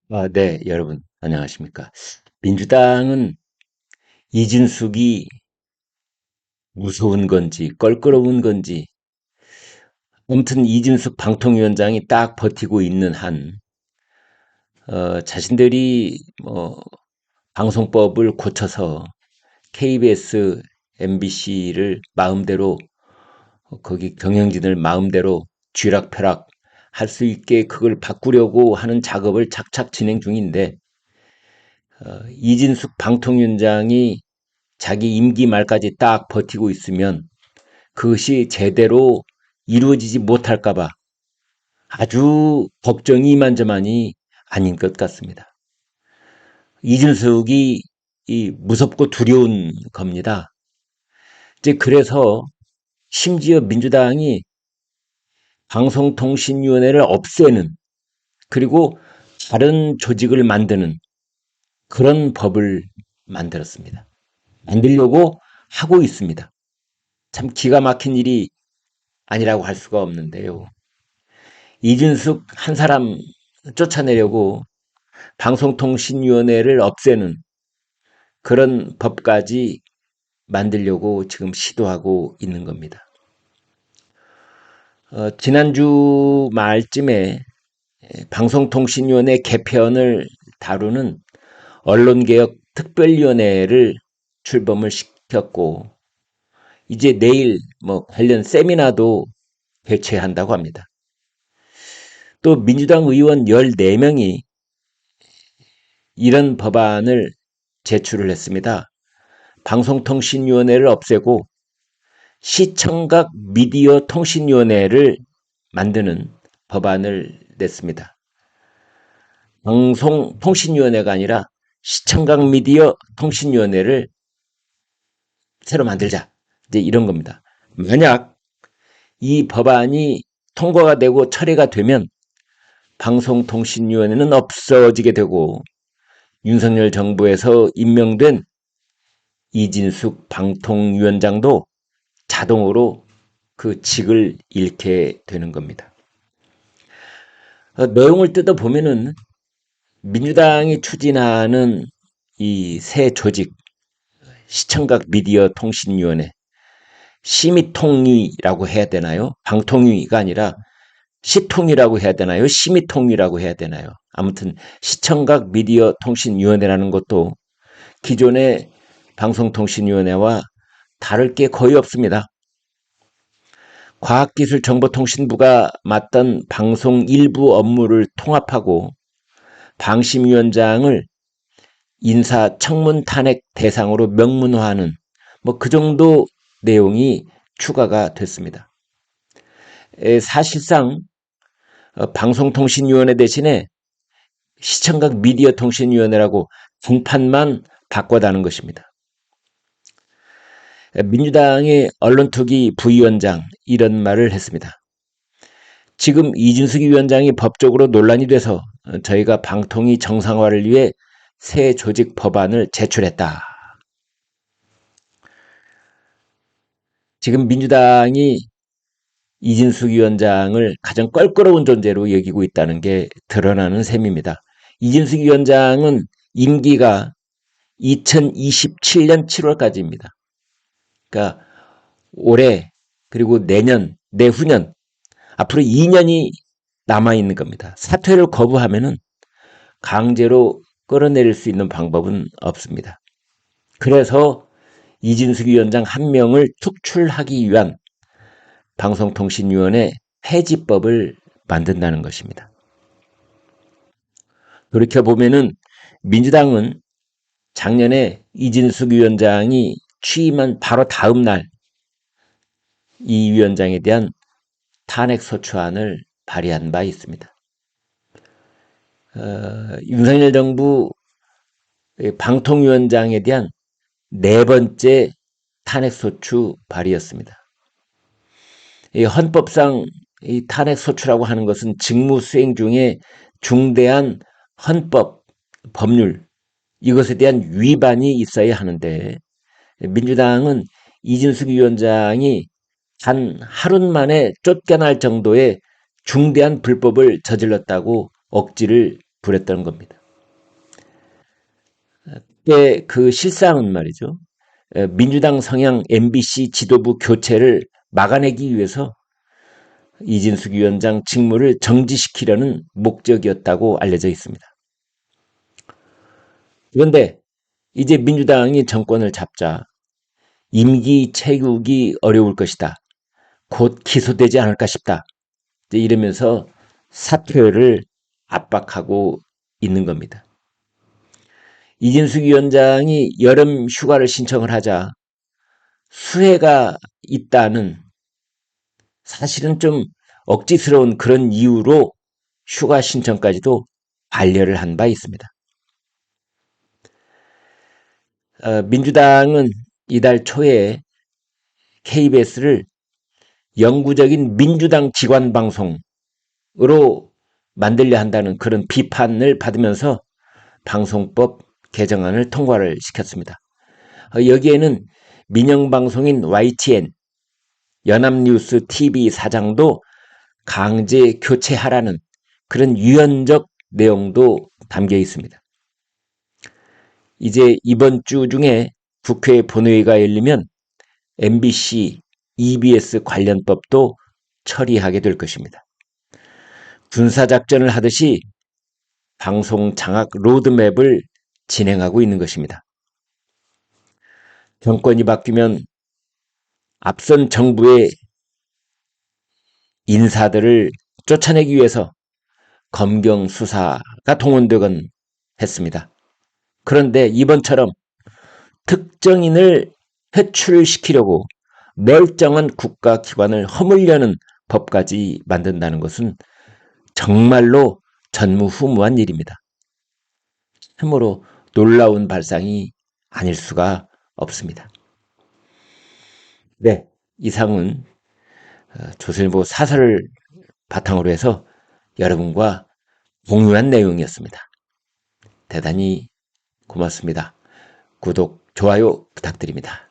네, 여러분, 안녕하십니까. 민주당은 이진숙이 무서운 건지, 껄끄러운 건지, 아무튼 이진숙 방통위원장이 딱 버티고 있는 한, 자신들이 방송법을 고쳐서 KBS, MBC를 마음대로, 거기 경영진을 마음대로 쥐락펴락 할 수 있게 그걸 바꾸려고 하는 작업을 착착 진행 중인데, 이진숙 방통위원장이 자기 임기 말까지 딱 버티고 있으면 그것이 제대로 이루어지지 못할까봐 아주 걱정이 이만저만이 아닌 것 같습니다. 이준석이 무섭고 두려운 겁니다. 이제 그래서 심지어 민주당이 방송통신위원회를 없애는 그리고 다른 조직을 만드는 그런 법을 만들었습니다. 만들려고 하고 있습니다. 참 기가 막힌 일이 아니라고 할 수가 없는데요. 이준숙 한 사람 쫓아내려고 방송통신위원회를 없애는 그런 법까지 만들려고 지금 시도하고 있는 겁니다. 지난주 말쯤에 방송통신위원회 개편을 다루는 언론개혁 특별위원회를 출범을 시켰고 이제 내일 관련 세미나도 개최한다고 합니다. 또 민주당 의원 14명이 이런 법안을 제출을 했습니다. 방송통신위원회를 없애고 시청각 미디어 통신위원회를 만드는 법안을 냈습니다. 방송통신위원회가 아니라 시청각 미디어 통신위원회를 새로 만들자. 이제 이런 겁니다. 만약 이 법안이 통과가 되고 처리가 되면 방송통신위원회는 없어지게 되고 윤석열 정부에서 임명된 이진숙 방통위원장도 자동으로 그 직을 잃게 되는 겁니다. 내용을 뜯어보면은 민주당이 추진하는 이 새 조직 시청각 미디어 통신위원회 심의통위라고 해야 되나요? 방통위가 아니라 시통위라고 해야 되나요? 심의통위라고 해야 되나요? 아무튼 시청각 미디어 통신위원회라는 것도 기존의 방송통신위원회와 다를 게 거의 없습니다. 과학기술정보통신부가 맡던 방송 일부 업무를 통합하고 방심위원장을 인사청문 탄핵 대상으로 명문화하는 그 정도 내용이 추가가 됐습니다. 사실상 방송통신위원회 대신에 시청각 미디어통신위원회라고 분판만 바꿔다는 것입니다. 민주당의 언론투기 부위원장 이런 말을 했습니다. 지금 이준석 위원장이 법적으로 논란이 돼서 저희가 방통위 정상화를 위해 새 조직 법안을 제출했다. 지금 민주당이 이진숙 위원장을 가장 껄끄러운 존재로 여기고 있다는 게 드러나는 셈입니다. 이진숙 위원장은 임기가 2027년 7월까지입니다. 그러니까 올해 그리고 내년, 내후년 앞으로 2년이 남아있는 겁니다. 사퇴를 거부하면은 강제로 끌어내릴 수 있는 방법은 없습니다. 그래서 이진숙 위원장 한 명을 축출하기 위한 방송통신위원회 폐지법을 만든다는 것입니다. 돌이켜보면은 민주당은 작년에 이진숙 위원장이 취임한 바로 다음 날 이 위원장에 대한 탄핵소추안을 발의한 바 있습니다. 윤석열 정부 방통위원장에 대한 네 번째 탄핵소추 발의였습니다. 이 헌법상 이 탄핵소추라고 하는 것은 직무수행 중에 중대한 헌법, 법률 이것에 대한 위반이 있어야 하는데 민주당은 이진숙 위원장이 단 하루 만에 쫓겨날 정도의 중대한 불법을 저질렀다고 억지를 부렸던 겁니다. 그때 그 실상은 말이죠. 민주당 성향 MBC 지도부 교체를 막아내기 위해서 이진숙 위원장 직무를 정지시키려는 목적이었다고 알려져 있습니다. 그런데 이제 민주당이 정권을 잡자 임기 채우기 어려울 것이다. 곧 기소되지 않을까 싶다. 이러면서 사퇴를 압박하고 있는 겁니다. 이진숙 위원장이 여름 휴가를 신청을 하자 수혜가 있다는 사실은 좀 억지스러운 그런 이유로 휴가 신청까지도 반려를 한 바 있습니다. 민주당은 이달 초에 KBS를 영구적인 민주당 기관 방송으로 만들려 한다는 그런 비판을 받으면서 방송법 개정안을 통과를 시켰습니다. 여기에는 민영방송인 YTN, 연합뉴스 TV 사장도 강제 교체하라는 그런 유연적 내용도 담겨 있습니다. 이제 이번 주 중에 국회 본회의가 열리면 MBC, EBS 관련법도 처리하게 될 것입니다. 군사작전을 하듯이 방송 장악 로드맵을 진행하고 있는 것입니다. 정권이 바뀌면 앞선 정부의 인사들을 쫓아내기 위해서 검경 수사가 동원되곤 했습니다. 그런데 이번처럼 특정인을 회출시키려고 멀쩡한 국가기관을 허물려는 법까지 만든다는 것은 정말로 전무후무한 일입니다. 참으로 놀라운 발상이 아닐 수가 없습니다. 네, 이상은 조선일보 사설을 바탕으로 해서 여러분과 공유한 내용이었습니다. 대단히 고맙습니다. 구독, 좋아요 부탁드립니다.